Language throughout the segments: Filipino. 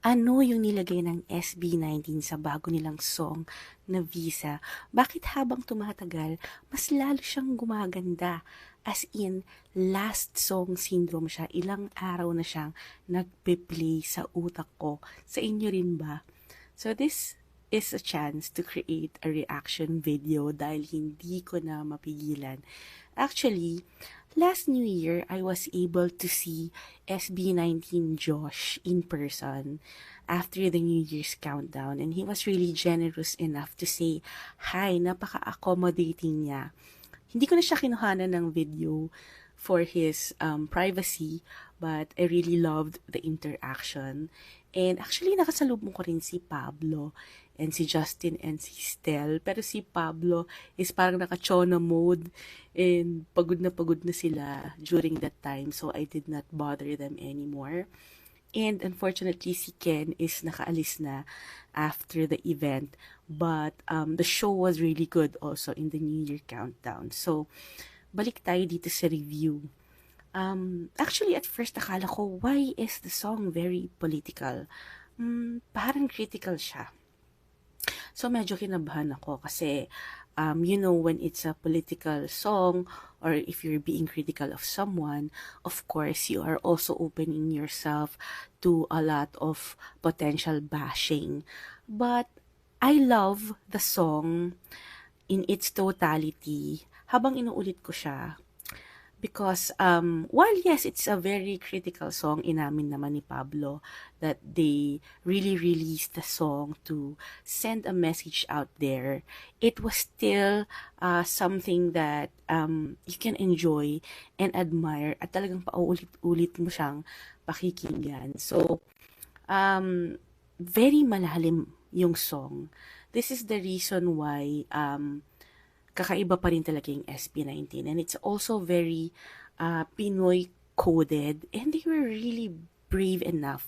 Ano yung nilagay ng SB19 sa bago nilang song na Visa? Bakit habang tumatagal, mas lalo siyang gumaganda? As in, last song syndrome siya. Ilang araw na siyang nagpe-play sa utak ko. Sa inyo rin ba? So this is a chance to create a reaction video dahil hindi ko na mapigilan. Actually, last New Year, I was able to see SB19 Josh in person after the New Year's countdown, and he was really generous enough to say hi. Napaka-accommodating niya. Hindi ko na siya kinuhanan ng video for his privacy, but I really loved the interaction. And actually, nakasalubong ko rin si Pablo and si Justin and si Stel. Pero si Pablo is parang naka-chona mode and pagod na sila during that time. So I did not bother them anymore. And unfortunately, si Ken is nakaalis na after the event. But the show was really good also in the New Year countdown. So, balik tayo dito sa review. Actually, at first, akala ko, why is the song very political? Parang critical siya. So, medyo kinabahan ako kasi, when it's a political song or if you're being critical of someone, of course, you are also opening yourself to a lot of potential bashing. But I love the song in its totality habang inuulit ko siya. Because while yes, it's a very critical song, inamin naman ni Pablo that they really released the song to send a message out there. It was still something that you can enjoy and admire at talagang paulit-ulit mo siyang pakikinggan. So, very malalim yung song. This is the reason why kakaiba pa rin talaga yung SB19. And it's also very Pinoy coded. And they were really brave enough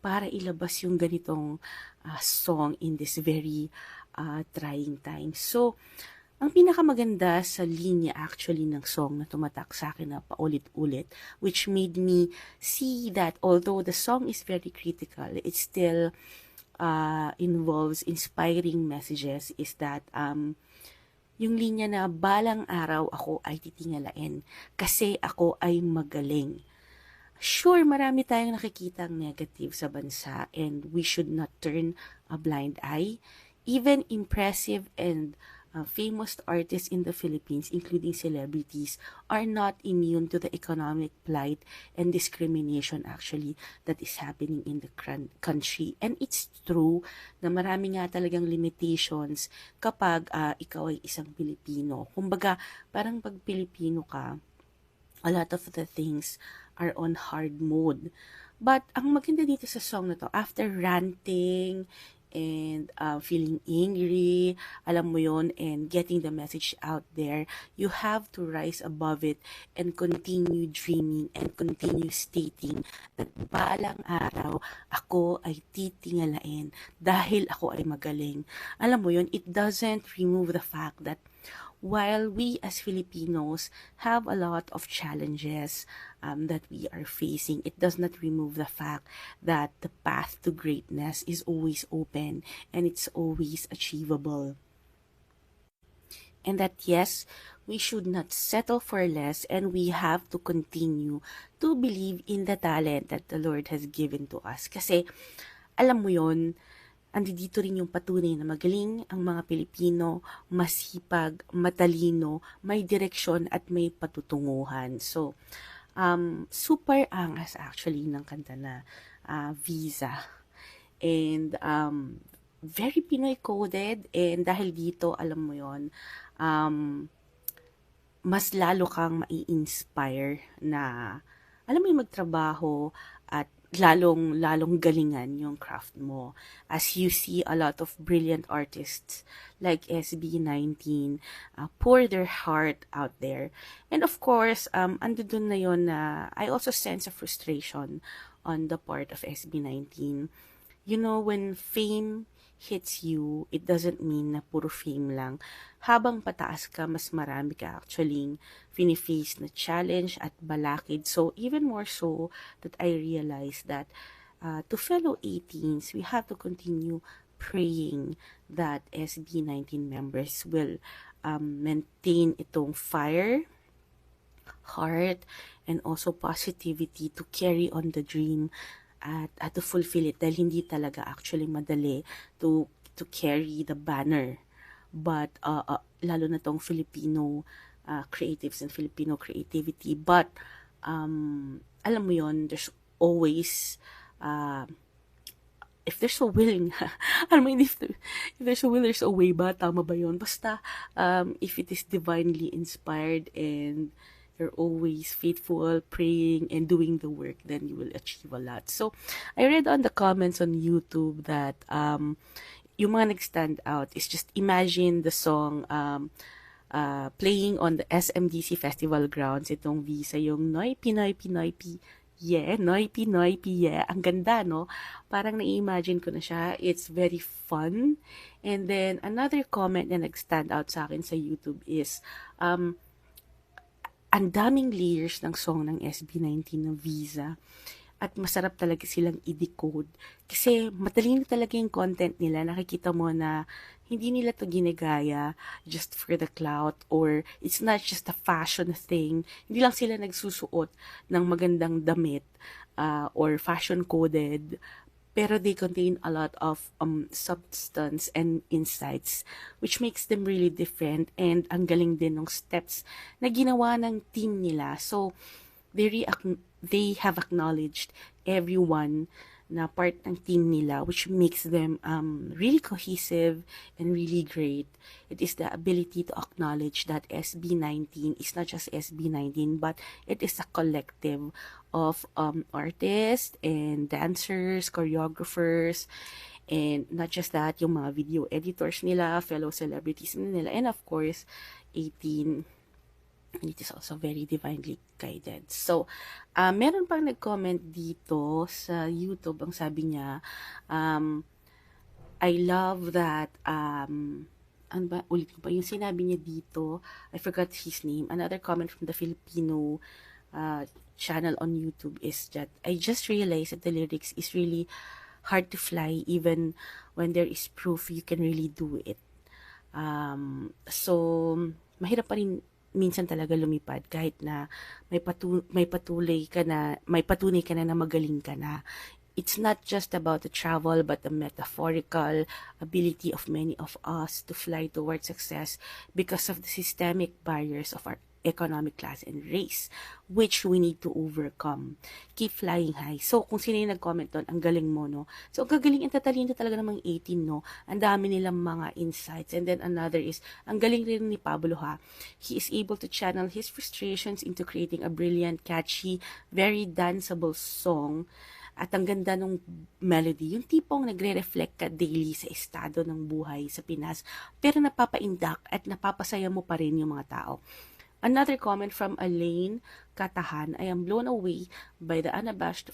para ilabas yung ganitong song in this very trying time. So, ang pinakamaganda sa linya actually ng song na tumatak sa akin na paulit-ulit, which made me see that although the song is very critical, it still involves inspiring messages, is that yung linya na balang araw ako ay titingalain kasi ako ay magaling. Sure, marami tayong nakikitang negative sa bansa and we should not turn a blind eye. Even impressive and famous artists in the Philippines, including celebrities, are not immune to the economic plight and discrimination actually that is happening in the country. And it's true na marami nga talagang limitations kapag ikaw ay isang Pilipino. Kumbaga, parang pag Pilipino ka, a lot of the things are on hard mode. But ang maganda dito sa song na to, after ranting and feeling angry, alam mo yon, and getting the message out there, you have to rise above it and continue dreaming and continue stating that balang araw, ako ay titingalain dahil ako ay magaling. Alam mo yon, it doesn't remove the fact that while we as Filipinos have a lot of challenges that we are facing, it does not remove the fact that the path to greatness is always open and it's always achievable. And that yes, we should not settle for less and we have to continue to believe in the talent that the Lord has given to us. Kasi, alam mo yon, andito rin yung patunay na magaling ang mga Pilipino, masipag, matalino, may direksyon at may patutunguhan. So, super angas actually ng kanta na Visa. And very Pinoy coded, and dahil dito, alam mo yon, mas lalo kang mai-inspire na, alam mo yung magtrabaho at lalong galingan yung craft mo. As you see a lot of brilliant artists like SB19 pour their heart out there. And of course, ando dun na yun na I also sense a frustration on the part of SB19. You know, when fame hits you, it doesn't mean na puro fame lang. Habang pataas ka, mas marami ka actually fini-face na challenge at balakid. So, even more so that I realized that to fellow 18s, we have to continue praying that SB19 members will maintain itong fire, heart, and also positivity to carry on the dream at to fulfill it, dahil hindi talaga actually madali to carry the banner. But lalo na tong Filipino creatives and Filipino creativity. But alam mo yon, there's always if there's a willing, alam mo yun, if there's a will, there's a way ba? Tama ba yun? Basta, if it is divinely inspired and you're always faithful, praying, and doing the work, then you will achieve a lot. So, I read on the comments on YouTube that yung mga nag-stand out is just imagine the song playing on the SMDC Festival grounds, itong Visa, yung Noy Pinoy Pinoy Pi, yeah, Noy Pinoy Pi, yeah. Ang ganda, no? Parang na-imagine ko na siya. It's very fun. And then, another comment na nag-stand out sa akin sa YouTube is, ang daming layers ng song ng SB19 ng Visa. At masarap talaga silang i-decode. Kasi matalino talaga yung content nila. Nakikita mo na hindi nila to ginagaya just for the clout, or it's not just a fashion thing. Hindi lang sila nagsusuot ng magandang damit or fashion coded, pero they contain a lot of substance and insights, which makes them really different. And ang galing din ng steps na ginawa ng team nila. So they have acknowledged everyone na part ng team nila, which makes them really cohesive and really great. It is the ability to acknowledge that SB19 is not just SB19, but it is a collective of artists and dancers, choreographers, and not just that, yung mga video editors nila, fellow celebrities nila, and of course, 18. And it is also very divinely guided. So, meron pang nag-comment dito sa YouTube. Ang sabi niya, I love that, ano ba, ulit ko pa, yung sinabi niya dito, I forgot his name. Another comment from the Filipino channel on YouTube is that, I just realized that the lyrics is really hard to fly, even when there is proof you can really do it. So, mahirap pa rin minsan talaga lumipad kahit na may patunay ka na na magaling ka na. It's not just about the travel, but the metaphorical ability of many of us to fly towards success because of the systemic barriers of our economic class and race, which we need to overcome. Keep flying high. So, kung sino yung nag-comment doon, ang galing mo, no? So, gagaling and tatalino talaga ng mga 18, no? Ang dami nilang mga insights. And then another is, ang galing rin ni Pablo, ha? He is able to channel his frustrations into creating a brilliant, catchy, very danceable song. At ang ganda ng melody, yung tipong nagre-reflect ka daily sa estado ng buhay sa Pinas, pero napapaindak at napapasaya mo pa rin yung mga tao. Another comment from Elaine Katahan, I am blown away by the unabashed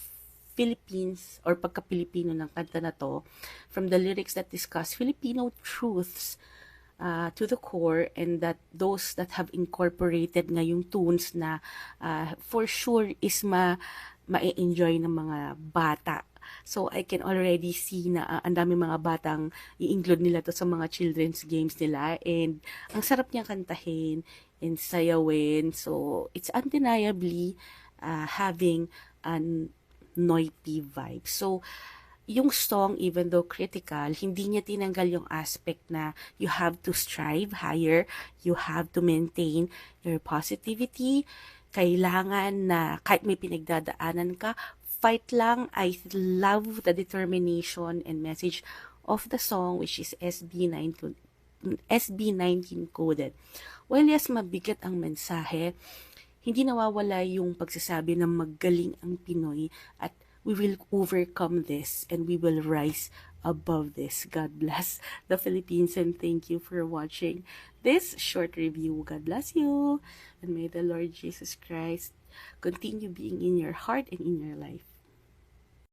Philippines or pagka-Pilipino ng kanta na to, from the lyrics that discuss Filipino truths to the core, and that those that have incorporated ngayong tunes na for sure is ma-enjoy ng mga bata. So, I can already see na ang dami mga batang i-include nila to sa mga children's games nila, and ang sarap niyang kantahin and sayawin. So, it's undeniably having a Noypi vibe. So, yung song, even though critical, hindi niya tinanggal yung aspect na you have to strive higher, you have to maintain your positivity, kailangan na kahit may pinagdadaanan ka, fight lang. I love the determination and message of the song, which is SB19 coded. While yes, mabigat ang mensahe, hindi nawawala yung pagsasabi na magaling ang Pinoy at we will overcome this and we will rise above this. God bless the Philippines, and thank you for watching this short review. God bless you, and may the Lord Jesus Christ continue being in your heart and in your life.